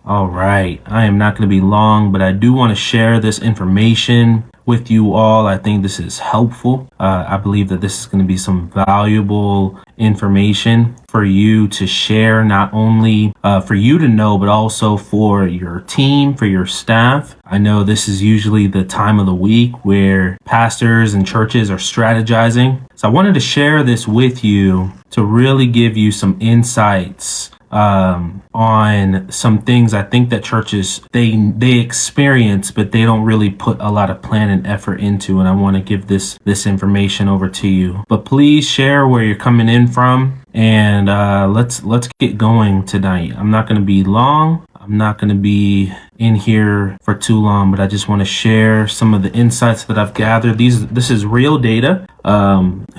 All right. I am not going to be long, but I do want to share this information with you all. I think this is helpful. I believe that this is going to be some valuable information for you to share, not only for you to know, but also for your team, for your staff. I know this is usually the time of the week where pastors and churches are strategizing. So I wanted to share this with you to really give you some insights on some things I think that churches they experience, but they don't really put a lot of plan and effort into. And I want to give this information over to you. But please share where you're coming in from, and let's get going tonight. I'm not going to be long. I'm not going to be in here for too long, but I just want to share some of the insights that I've gathered. This is real data,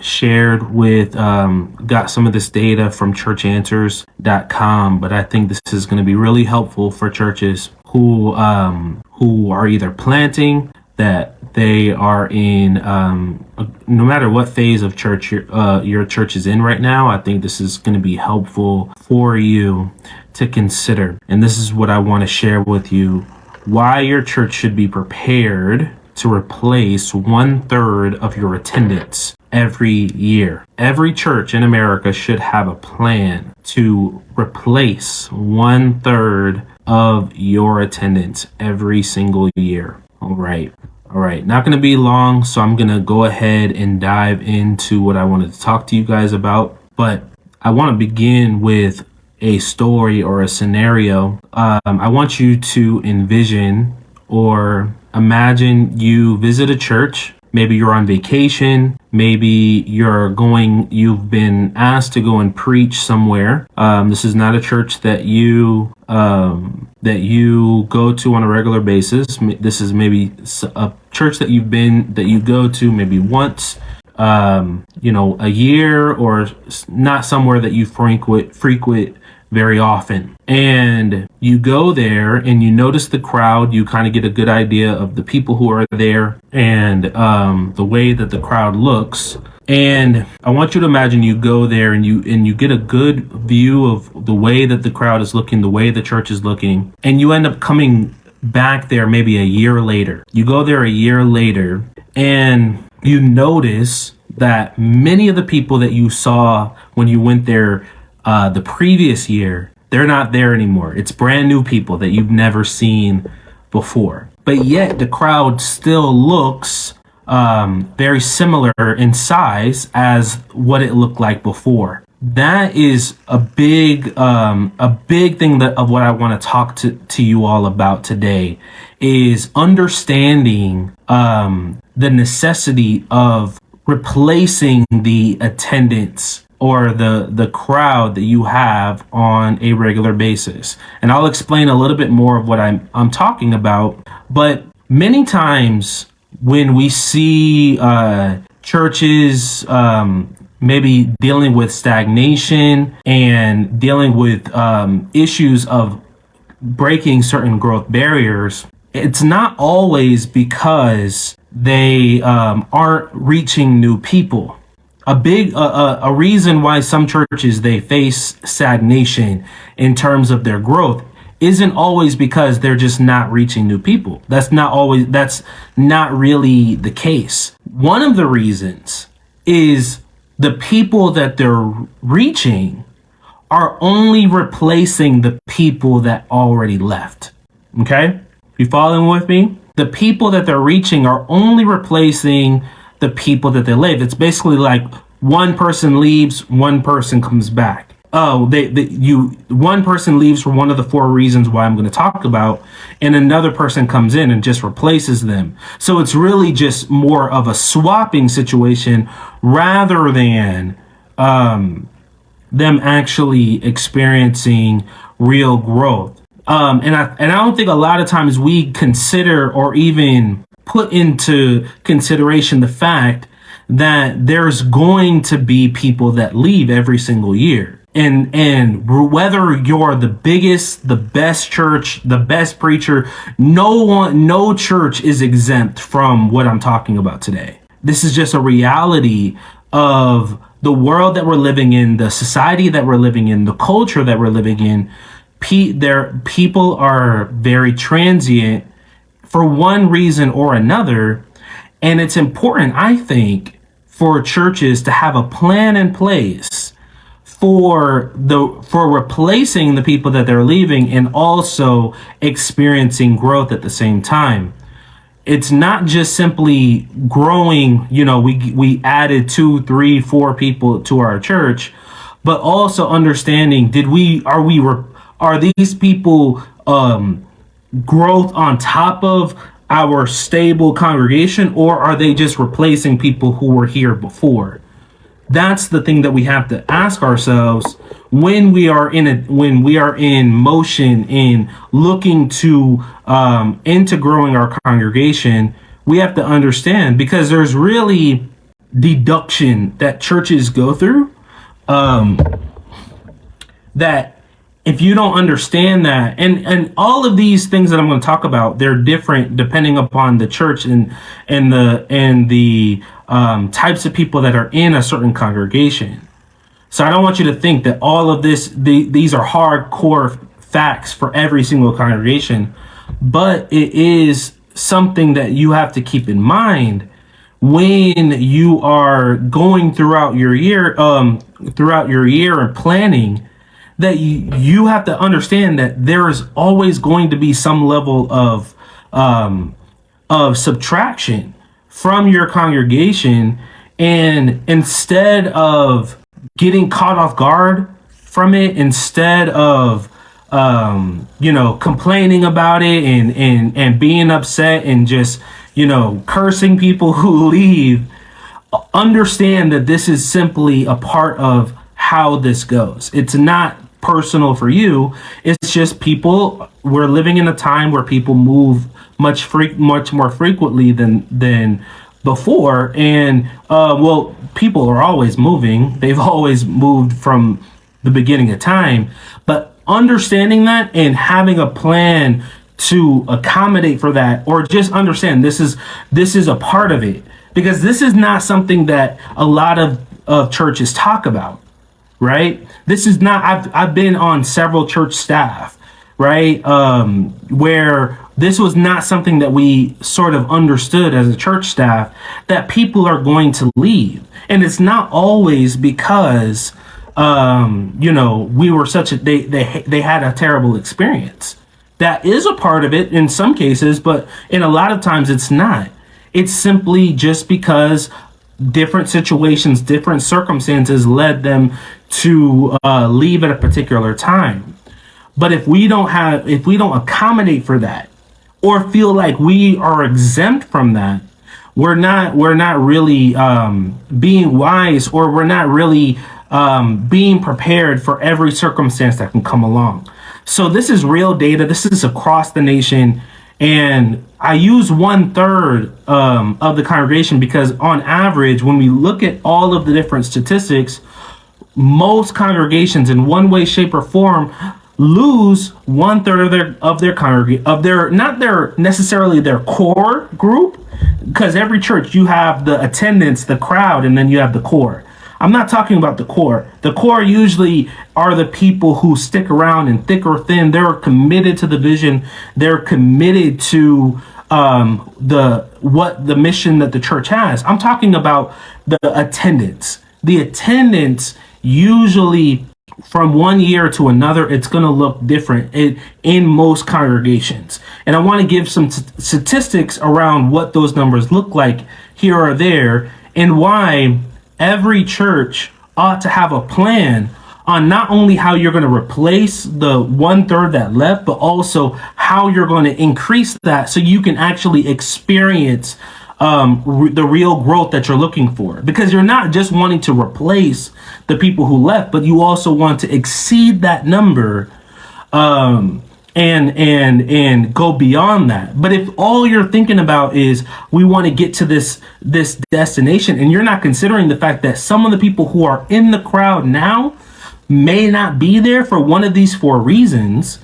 shared with, got some of this data from churchanswers.com, but I think this is going to be really helpful for churches who are either planting, that they are in, no matter what phase of church your church is in right now. I think this is going to be helpful for you to consider. And this is what I want to share with you: why your church should be prepared to replace 1/3 of your attendance every year. Every church in America should have a plan to replace 1/3 of your attendance every single year. All right. Not going to be long, so I'm going to go ahead and dive into what I wanted to talk to you guys about. But I want to begin with a story or a scenario. I want you to envision or imagine you visit a church. Maybe you're on vacation. Maybe you've been asked to go and preach somewhere. This is not a church that you go to on a regular basis. This is maybe a church that you go to maybe once, a year, or not somewhere that you frequent very often. And you go there and you notice the crowd. You kind of get a good idea of the people who are there and the way that the crowd looks. And I want you to imagine you go there and you get a good view of the way that the crowd is looking, the way the church is looking, and you end up coming back there maybe a year later. You go there a year later and you notice that many of the people that you saw when you went there the previous year, they're not there anymore. It's brand new people that you've never seen before. But yet the crowd still looks very similar in size as what it looked like before. That is a big thing of what I want to talk to you all about today, is understanding the necessity of replacing the attendance or the crowd that you have on a regular basis. And I'll explain a little bit more of what I'm talking about. But many times when we see churches maybe dealing with stagnation and dealing with issues of breaking certain growth barriers, it's not always because they aren't reaching new people. A reason why some churches they face stagnation in terms of their growth isn't always because they're just not reaching new people. That's not really the case. One of the reasons is the people that they're reaching are only replacing the people that already left. Okay? You following with me? The people that they're reaching are only replacing the people that they leave. It's basically like one person leaves, one person comes back. One person leaves for one of the 4 reasons why I'm going to talk about, and another person comes in and just replaces them. So it's really just more of a swapping situation rather than them actually experiencing real growth. And I don't think a lot of times we consider or even put into consideration the fact that there's going to be people that leave every single year. And whether you're the biggest, the best church, the best preacher, no church is exempt from what I'm talking about today. This is just a reality of the world that we're living in, the society that we're living in, the culture that we're living in. people are very transient for one reason or another. And it's important, I think, for churches to have a plan in place for replacing the people that they're leaving and also experiencing growth at the same time. It's not just simply growing, we added 2, 3, 4 people to our church, but also understanding, are these people growth on top of our stable congregation, or are they just replacing people who were here before? That's the thing that we have to ask ourselves when we are in motion in looking to into growing our congregation. We have to understand, because there's really deduction that churches go through, that if you don't understand that, and all of these things that I'm going to talk about, they're different depending upon the church and the types of people that are in a certain congregation. So I don't want you to think that all of these are hardcore facts for every single congregation, but it is something that you have to keep in mind when you are going throughout your year and planning, that you have to understand that there is always going to be some level of subtraction from your congregation. And instead of getting caught off guard from it, instead of complaining about it and being upset and just cursing people who leave, understand that this is simply a part of how this goes. It's not personal for you. It's just we're living in a time where people move much more frequently than before. And people are always moving. They've always moved from the beginning of time. But understanding that and having a plan to accommodate for that, or just understand this is a part of it, because this is not something that a lot of churches talk about. Right? This is not, I've been on several church staff, right? Where this was not something that we sort of understood as a church staff, that people are going to leave. And it's not always because, we were they had a terrible experience. That is a part of it in some cases, but in a lot of times it's not. It's simply just because different situations, different circumstances led them to leave at a particular time. But if we don't accommodate for that, or feel like we are exempt from that, we're not really being wise, or we're not really being prepared for every circumstance that can come along. So this is real data. This is across the nation. And I use 1/3 of the congregation because on average, when we look at all of the different statistics, most congregations in one way, shape, or form lose 1/3 of their not their necessarily their core group, because every church you have the attendance, the crowd, and then you have the core. I'm not talking about the core. The core usually are the people who stick around in thick or thin. They're committed to the vision. They're committed to the mission that the church has. I'm talking about the attendance. The attendance usually from one year to another, it's going to look different in most congregations. And I want to give some statistics around what those numbers look like here or there, and why every church ought to have a plan on not only how you're going to replace the 1/3 that left, but also how you're going to increase that so you can actually experience the real growth that you're looking for. Because you're not just wanting to replace the people who left, but you also want to exceed that number and go beyond that. But if all you're thinking about is we want to get to this destination, and you're not considering the fact that some of the people who are in the crowd now may not be there for one of these 4 reasons,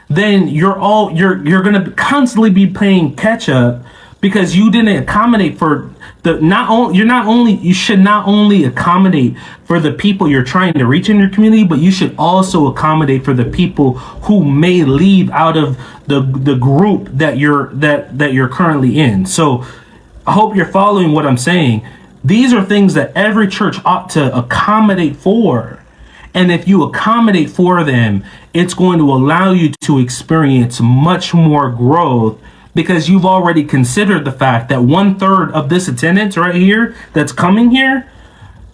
then you're going to constantly be playing catch up, because you didn't accommodate for you should not only accommodate for the people you're trying to reach in your community, but you should also accommodate for the people who may leave out of the group that you're currently in. So I hope you're following what I'm saying. These are things that every church ought to accommodate for. And if you accommodate for them, it's going to allow you to experience much more growth, because you've already considered the fact that 1/3 of this attendance right here that's coming here,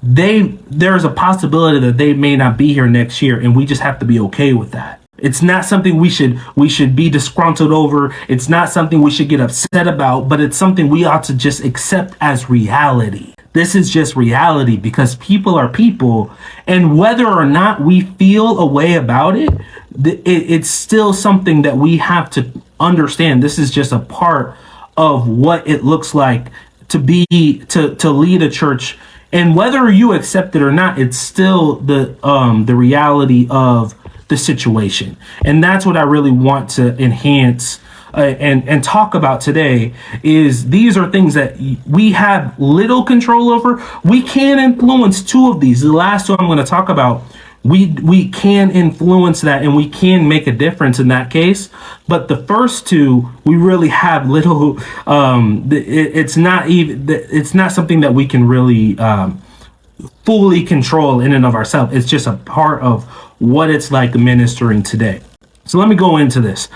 there's a possibility that they may not be here next year, and we just have to be okay with that. It's not something we should be disgruntled over. It's not something we should get upset about, but it's something we ought to just accept as reality. This is just reality, because people are people, and whether or not we feel a way about it, it's still something that we have to understand. This is just a part of what it looks like to lead a church, and whether you accept it or not, it's still the reality of the situation. And that's what I really want to enhance and talk about today. Is these are things that we have little control over. We can influence two of these. The last two I'm going to talk about, we can influence that, and we can make a difference in that case. But the first two, we really have little. It's not something that we can really fully control in and of ourselves. It's just a part of what it's like ministering today. So let me go into this.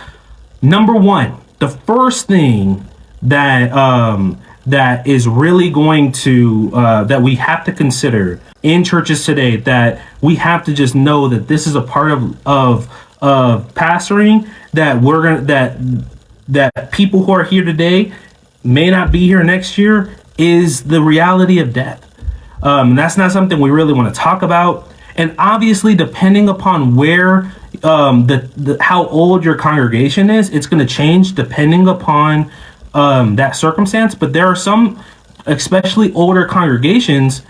Number one, the first thing that is really going to that we have to consider in churches today, that we have to just know that this is a part of pastoring, that people who are here today may not be here next year, is the reality of death. That's not something we really want to talk about. And obviously, depending upon where how old your congregation is, it's going to change depending upon that circumstance. But there are some, especially older congregations,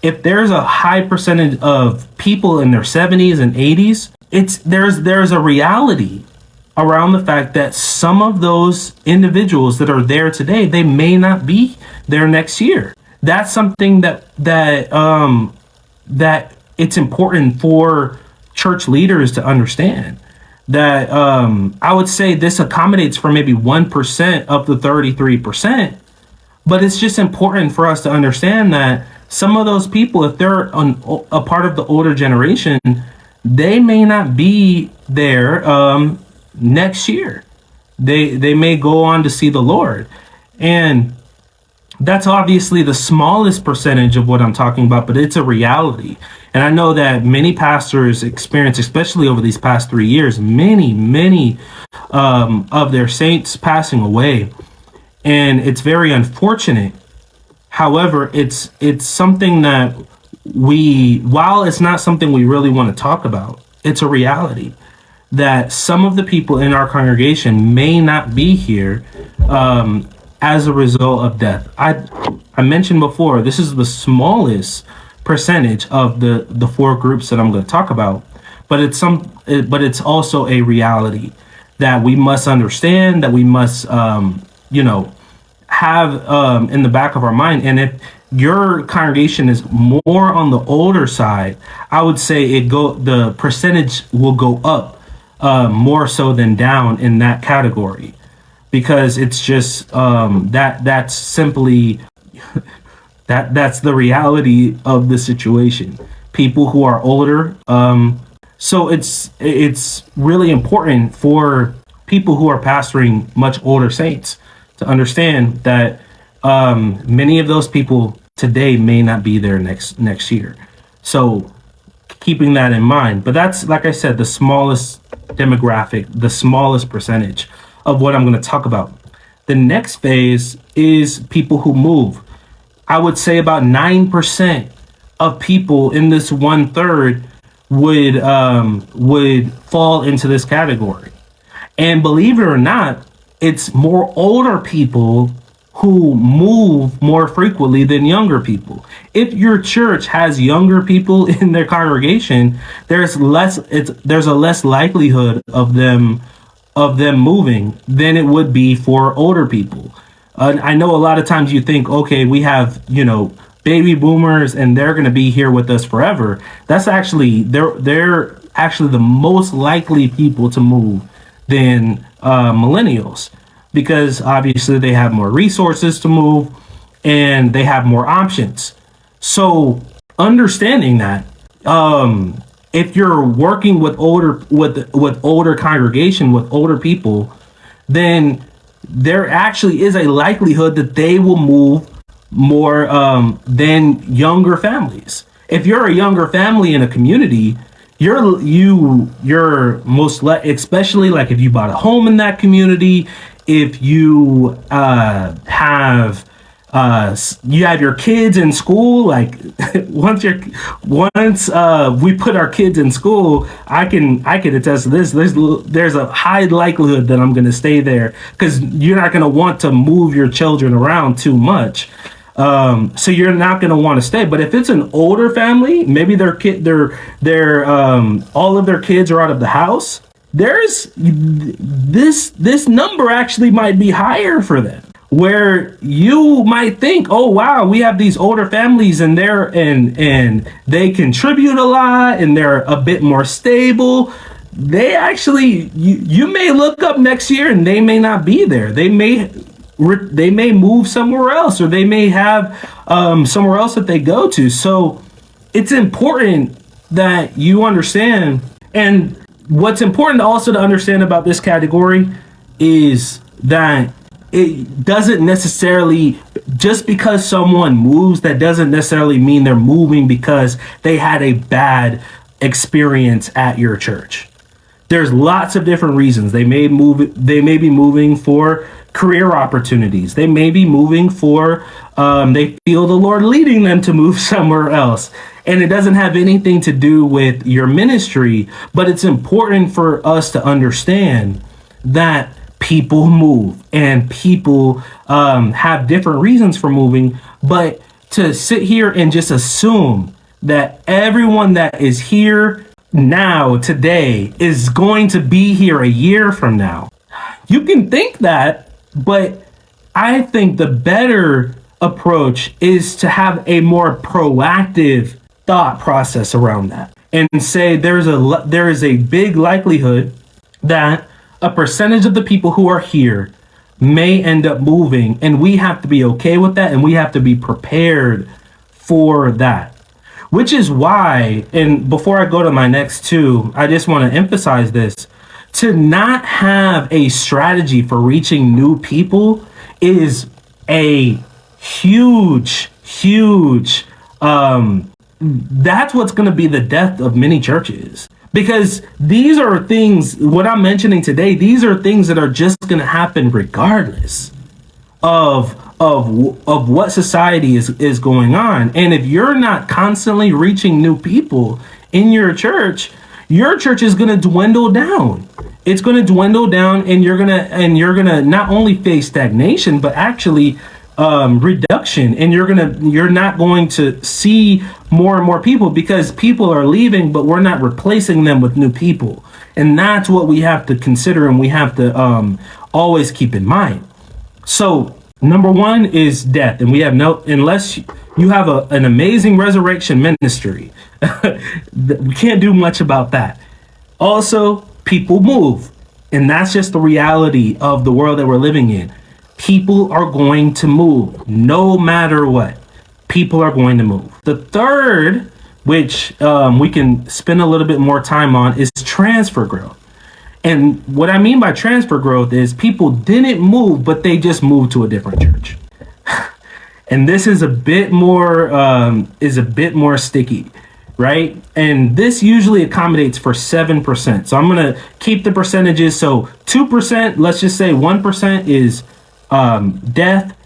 if there's a high percentage of people in their 70s and 80s, there's a reality around the fact that some of those individuals that are there today, they may not be there next year. That's something that it's important for church leaders to understand. That I would say this accommodates for maybe 1% of the 33%, but it's just important for us to understand that some of those people, if they're a part of the older generation, they may not be there next year. They may go on to see the Lord, and that's obviously the smallest percentage of what I'm talking about, but it's a reality. And I know that many pastors experience, especially over these past 3 years, many of their saints passing away. And it's very unfortunate. However, it's something that while it's not something we really want to talk about, it's a reality that some of the people in our congregation may not be here as a result of death. I mentioned before, this is the smallest percentage of the four groups that I'm going to talk about, but it's also a reality that we must understand, that we must have in the back of our mind. And if your congregation is more on the older side, I would say the percentage will go up more so than down in that category, because it's just that's simply that's the reality of the situation. People who are older, so it's really important for people who are pastoring much older saints to understand that many of those people today may not be there next year. So keeping that in mind, but that's, like I said, the smallest demographic, the smallest percentage of what I'm going to talk about. The next phase is people who move. I would say about 9% of people in this 1/3 would fall into this category. And believe it or not, it's more older people who move more frequently than younger people. If your church has younger people in their congregation, there's a less likelihood of them moving than it would be for older people. I know a lot of times you think, okay, we have, baby boomers and they're going to be here with us forever. That's actually, they're actually the most likely people to move than millennials, because obviously they have more resources to move and they have more options. So understanding that, if you're working with older congregation, with older people, then there actually is a likelihood that they will move more than younger families. If you're a younger family in a community, you're especially like if you bought a home in that community, if you have your kids in school, like once we put our kids in school, I can attest to this. There's a high likelihood that I'm going to stay there, because you're not going to want to move your children around too much. So you're not going to want to stay. But if it's an older family, maybe their all of their kids are out of the house, there's this number actually might be higher for them, where you might think, oh wow, we have these older families and they contribute a lot and they're a bit more stable. They actually, you may look up next year and they may not be there. They may move somewhere else, or they may have somewhere else that they go to. So it's important that you understand. And what's important also to understand about this category is that it doesn't necessarily, just because someone moves, that doesn't necessarily mean they're moving because they had a bad experience at your church. There's lots of different reasons. They may be moving for career opportunities. They may be moving for, they feel the Lord leading them to move somewhere else. And it doesn't have anything to do with your ministry, but it's important for us to understand that people move and people have different reasons for moving. But to sit here and just assume that everyone that is here now, today, is going to be here a year from now, you can think that, but I think the better approach is to have a more proactive thought process around that, and say there is a big likelihood that a percentage of the people who are here may end up moving, and we have to be okay with that, and we have to be prepared for that. Which is why, and before I go to my next two, I just want to emphasize this: to not have a strategy for reaching new people is a huge that's what's going to be the death of many churches. Because these are things, what I'm mentioning today, these are things that are just going to happen regardless of what society is going on. And if you're not constantly reaching new people in your church is going to dwindle down. It's going to dwindle down, and you're going to not only face stagnation, but actually reduction, and you're not going to see more and more people, because people are leaving, but we're not replacing them with new people. And that's what we have to consider, and we have to always keep in mind. So number one is death, and we have unless you have an amazing resurrection ministry, we can't do much about that. Also, people move, and that's just the reality of the world that we're living in. People are going to move no matter what. People are going to move. The third, which we can spend a little bit more time on, is transfer growth. And what I mean by transfer growth is people didn't move, but they just moved to a different church. And this is a bit more sticky, right? And this usually accommodates for 7%. So I'm going to keep the percentages. So 2%, let's just say 1% is death,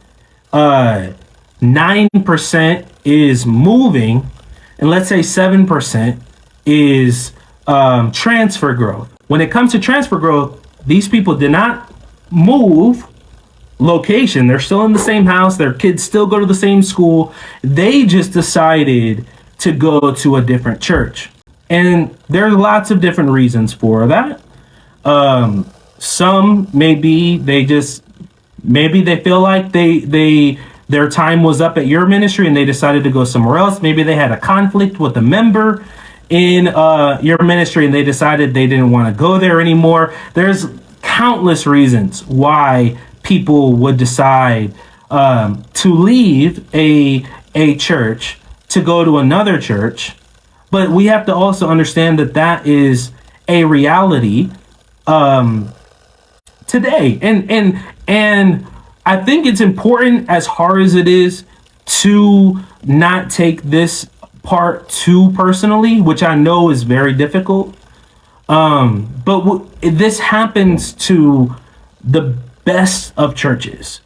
9% is moving, and let's say 7% is transfer growth. When it comes to transfer growth, these people did not move location. They're still in the same house. Their kids still go to the same school. They just decided to go to a different church. And there's lots of different reasons for that. Some maybe they just Maybe they feel like their time was up at your ministry and they decided to go somewhere else. Maybe they had a conflict with a member in your ministry and they decided they didn't want to go there anymore. There's countless reasons why people would decide to leave a church to go to another church. But we have to also understand that that is a reality today. And I think it's important, as hard as it is, to not take this part too personally, which I know is very difficult. But this happens to the best of churches.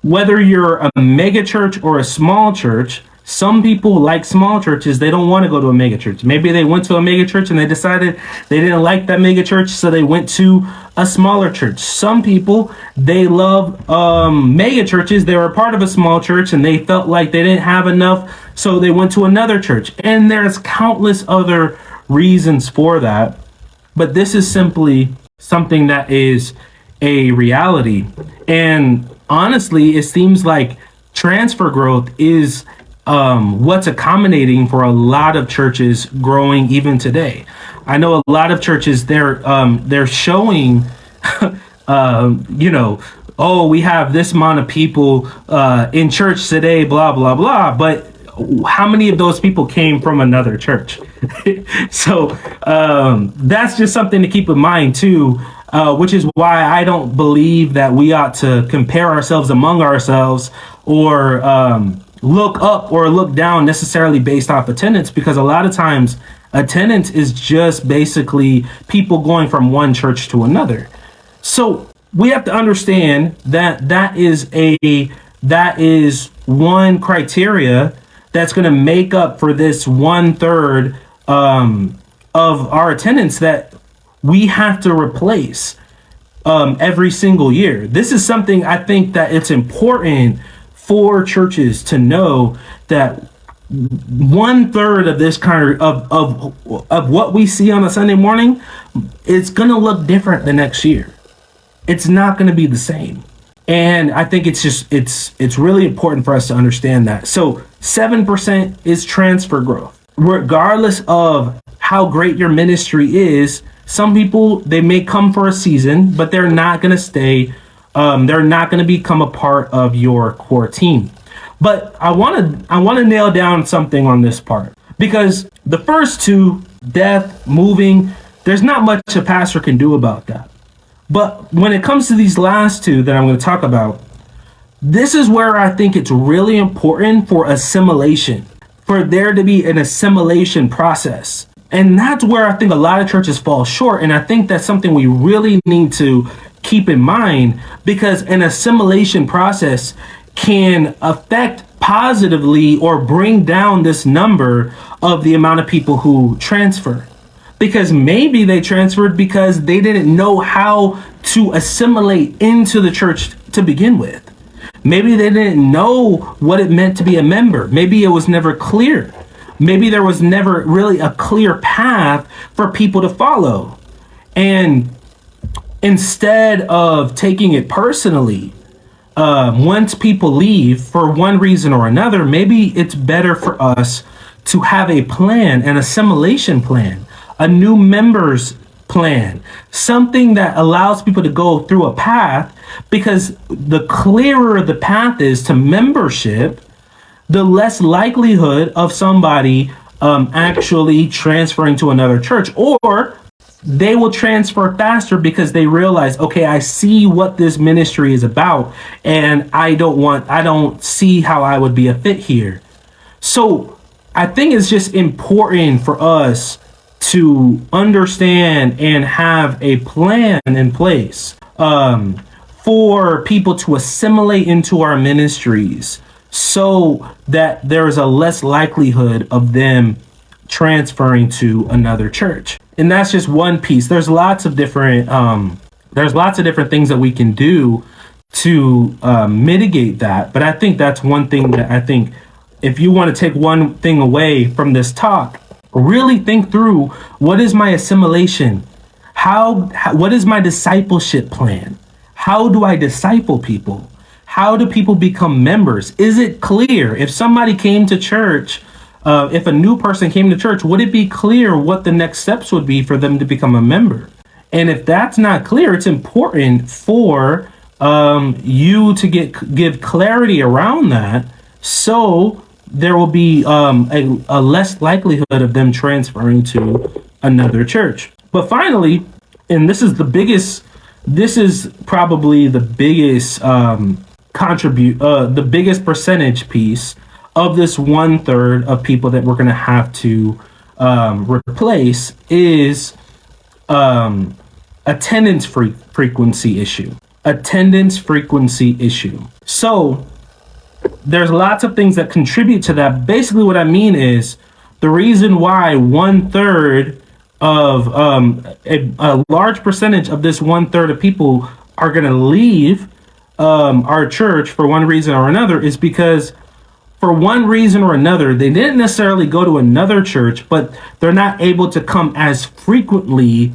Whether you're a mega church or a small church, some people like small churches. They don't want to go to a mega church. Maybe they went to a mega church and they decided they didn't like that mega church, so they went to a smaller church. Some people, they love mega churches. They were a part of a small church and they felt like they didn't have enough, so they went to another church. And there's countless other reasons for that. But this is simply something that is a reality. And honestly, it seems like transfer growth is what's accommodating for a lot of churches growing even today. I know a lot of churches, they're showing, oh, we have this amount of people in church today, blah, blah, blah. But how many of those people came from another church? So that's just something to keep in mind too, which is why I don't believe that we ought to compare ourselves among ourselves or look up or look down necessarily based off attendance, because a lot of times attendance is just basically people going from one church to another. So we have to understand that that is one criteria that's going to make up for this 1/3 of our attendance that we have to replace every single year. This is something I think that it's important for churches to know, that 1/3 of this kind of what we see on a Sunday morning, it's going to look different the next year. It's not going to be the same. And I think it's really important for us to understand that. So 7% is transfer growth. Regardless of how great your ministry is, some people, they may come for a season, but they're not going to stay. They're not going to become a part of your core team. But I want to nail down something on this part, because the first two, death, moving, there's not much a pastor can do about that. But when it comes to these last two that I'm going to talk about, this is where I think it's really important for assimilation, for there to be an assimilation process. And that's where I think a lot of churches fall short. And I think that's something we really need to keep in mind, because an assimilation process can affect positively or bring down this number of the amount of people who transfer. Because maybe they transferred because they didn't know how to assimilate into the church to begin with. Maybe they didn't know what it meant to be a member. Maybe it was never clear. Maybe there was never really a clear path for people to follow. And instead of taking it personally, once people leave for one reason or another, maybe it's better for us to have a plan, an assimilation plan, a new members plan, something that allows people to go through a path, because the clearer the path is to membership, the less likelihood of somebody actually transferring to another church, or they will transfer faster because they realize, okay, I see what this ministry is about, and I don't see how I would be a fit here. So I think it's just important for us to understand and have a plan in place for people to assimilate into our ministries, so that there is a less likelihood of them transferring to another church. And that's just one piece. There's lots of different things that we can do to mitigate that. But I think that's one thing that I think, if you want to take one thing away from this talk, really think through, what is my assimilation? What is my discipleship plan? How do I disciple people? How do people become members? Is it clear? If somebody came to church, if a new person came to church, would it be clear what the next steps would be for them to become a member? And if that's not clear, it's important for you to give clarity around that, so there will be a less likelihood of them transferring to another church. But finally, and this is probably the biggest the biggest percentage piece of this 1/3 of people that we're going to have to replace, is attendance frequency issue. Attendance frequency issue. So there's lots of things that contribute to that. Basically, what I mean is the reason why 1/3 of a large percentage of this 1/3 of people are going to leave our church for one reason or another is because, for one reason or another, they didn't necessarily go to another church, but they're not able to come as frequently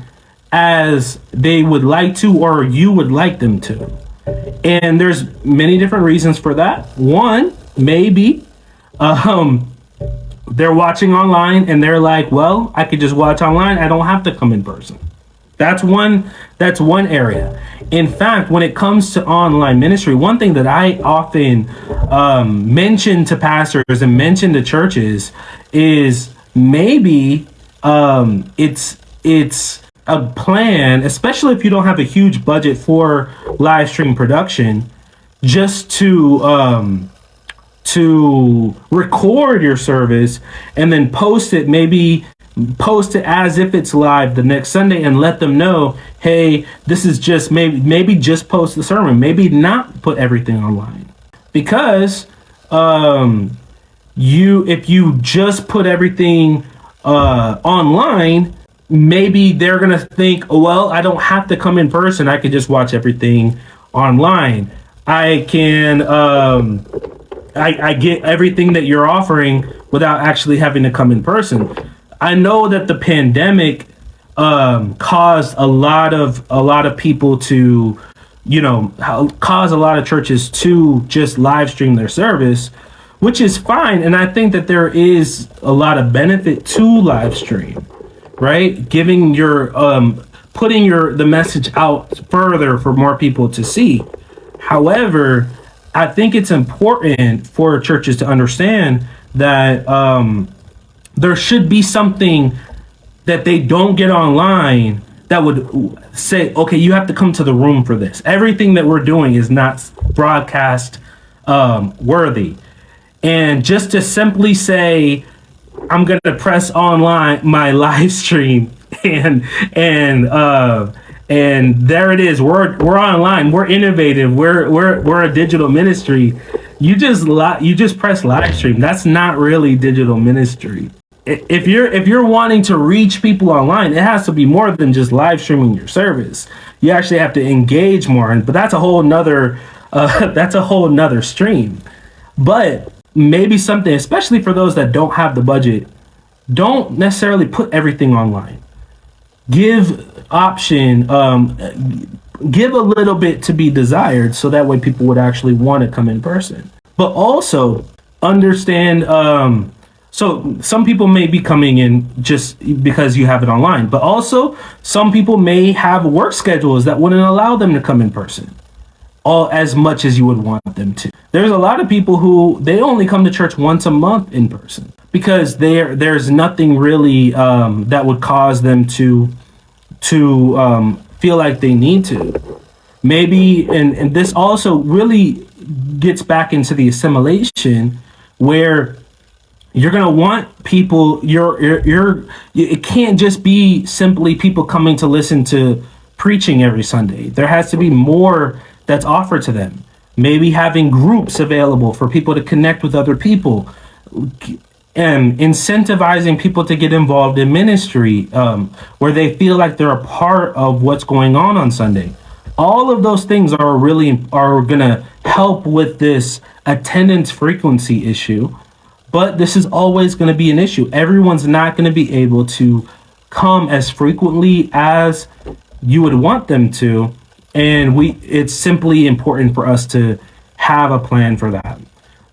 as they would like to, or you would like them to. And there's many different reasons for that. One, maybe they're watching online and they're like, well, I could just watch online. I don't have to come in person. That's one area. In fact, when it comes to online ministry, one thing that I often mention to pastors and mention to churches is maybe it's a plan, especially if you don't have a huge budget for live stream production, just to record your service and then post it as if it's live the next Sunday, and let them know, hey, this is just maybe just post the sermon, maybe not put everything online. Because if you just put everything online, maybe they're gonna think, well, I don't have to come in person, I could just watch everything online. I can I get everything that you're offering without actually having to come in person. I know that the pandemic caused a lot of people to, cause a lot of churches to just live stream their service, which is fine. And I think that there is a lot of benefit to live stream, right? Giving putting the message out further for more people to see. However, I think it's important for churches to understand that there should be something that they don't get online that would say, okay, you have to come to the room for this. Everything that we're doing is not broadcast worthy. And just to simply say, I'm going to press online my live stream and there it is. We're online. We're innovative. We're a digital ministry. You just press live stream. That's not really digital ministry. If you're wanting to reach people online, it has to be more than just live streaming your service. You actually have to engage more, but that's a whole nother stream. But maybe something, especially for those that don't have the budget, don't necessarily put everything online. Give a little bit to be desired, so that way people would actually want to come in person. But also understand, so some people may be coming in just because you have it online, but also some people may have work schedules that wouldn't allow them to come in person all as much as you would want them to. There's a lot of people who they only come to church once a month in person because there's nothing really that would cause them to feel like they need to. Maybe, and this also really gets back into the assimilation, where you're gonna want people. It can't just be simply people coming to listen to preaching every Sunday. There has to be more that's offered to them. Maybe having groups available for people to connect with other people, and incentivizing people to get involved in ministry, where they feel like they're a part of what's going on Sunday. All of those things are gonna help with this attendance frequency issue, but this is always gonna be an issue. Everyone's not gonna be able to come as frequently as you would want them to, and it's simply important for us to have a plan for that.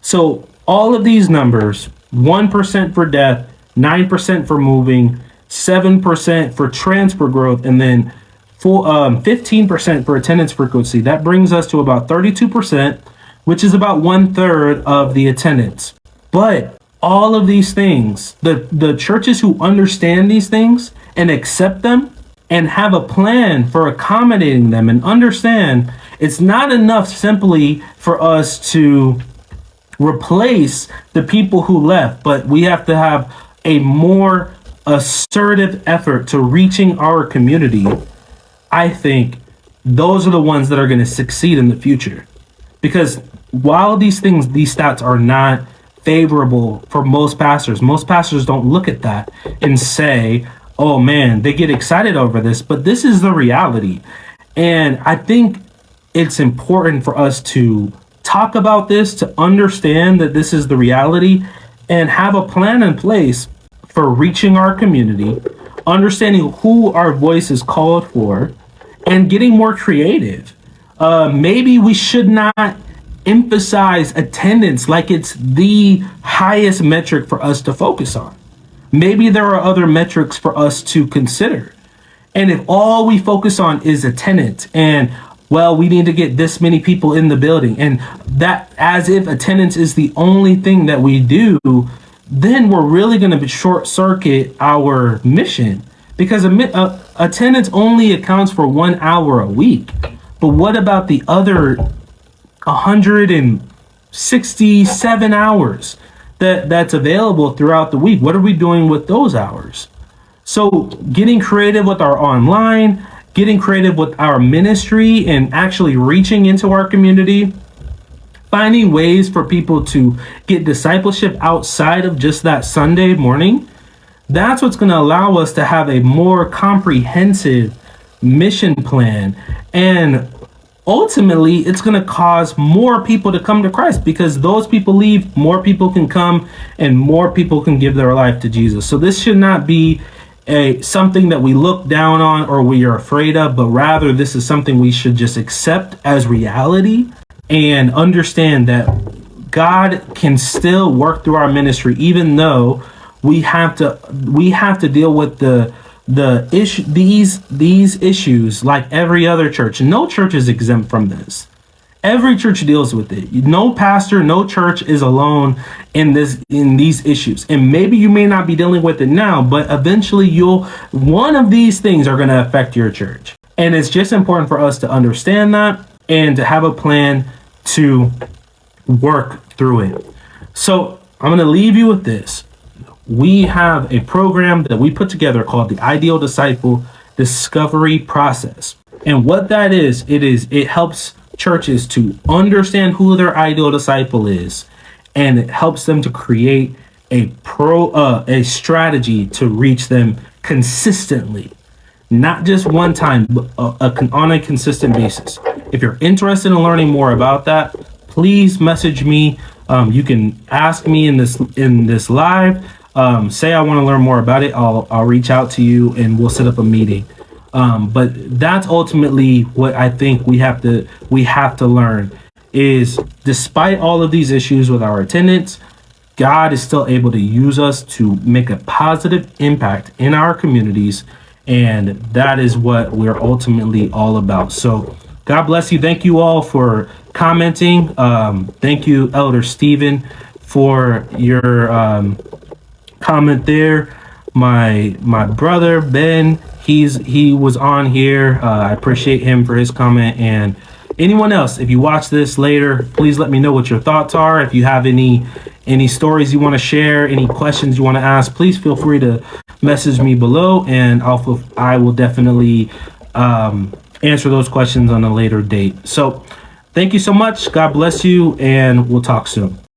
So all of these numbers, 1% for death, 9% for moving, 7% for transfer growth, and then 15% for attendance frequency. That brings us to about 32%, which is about 1/3 of the attendance. But all of these things, the churches who understand these things and accept them and have a plan for accommodating them and understand it's not enough simply for us to replace the people who left, but we have to have a more assertive effort to reaching our community. I think those are the ones that are going to succeed in the future. Because while these stats are not favorable for most pastors don't look at that and say, oh man, they get excited over this, but this is the reality. And I think it's important for us to talk about this, to understand that this is the reality, and have a plan in place for reaching our community, understanding who our voice is called for, and getting more creative. Maybe we should not emphasize attendance like it's the highest metric for us to focus on. Maybe there are other metrics for us to consider. And if all we focus on is attendance and, well, we need to get this many people in the building, and that as if attendance is the only thing that we do, then we're really going to short circuit our mission, because attendance only accounts for 1 hour a week. But what about the other 167 hours that's available throughout the week? What are we doing with those hours? So getting creative with our online, getting creative with our ministry, and actually reaching into our community, finding ways for people to get discipleship outside of just that Sunday morning. That's what's going to allow us to have a more comprehensive mission plan. And ultimately, it's going to cause more people to come to Christ, because those people leave, more people can come, and more people can give their life to Jesus. So this should not be something that we look down on or we are afraid of, but rather this is something we should just accept as reality and understand that God can still work through our ministry, even though we have to deal with these issues like every other church. No church is exempt from this. Every church deals with it. No pastor, no church is alone in these issues. And maybe you may not be dealing with it now, but eventually one of these things are going to affect your church. And it's just important for us to understand that and to have a plan to work through it. So I'm going to leave you with this. We have a program that we put together called the Ideal Disciple Discovery Process. And what that is, it helps churches to understand who their ideal disciple is, and it helps them to create a strategy to reach them consistently, not just one time, but on a consistent basis. If you're interested in learning more about that, please message me. You can ask me in this live. Say I want to learn more about it. I'll reach out to you and we'll set up a meeting. But that's ultimately what I think we have to learn is, despite all of these issues with our attendance, God is still able to use us to make a positive impact in our communities. And that is what we're ultimately all about. So God bless you. Thank you all for commenting. Thank you, Elder Stephen, for your comment there. My brother Ben, he was on here. I appreciate him for his comment. And anyone else, if you watch this later, please let me know what your thoughts are. If you have any stories you want to share, any questions you want to ask, please feel free to message me below, and I will definitely answer those questions on a later date. So thank you so much. God bless you, and we'll talk soon.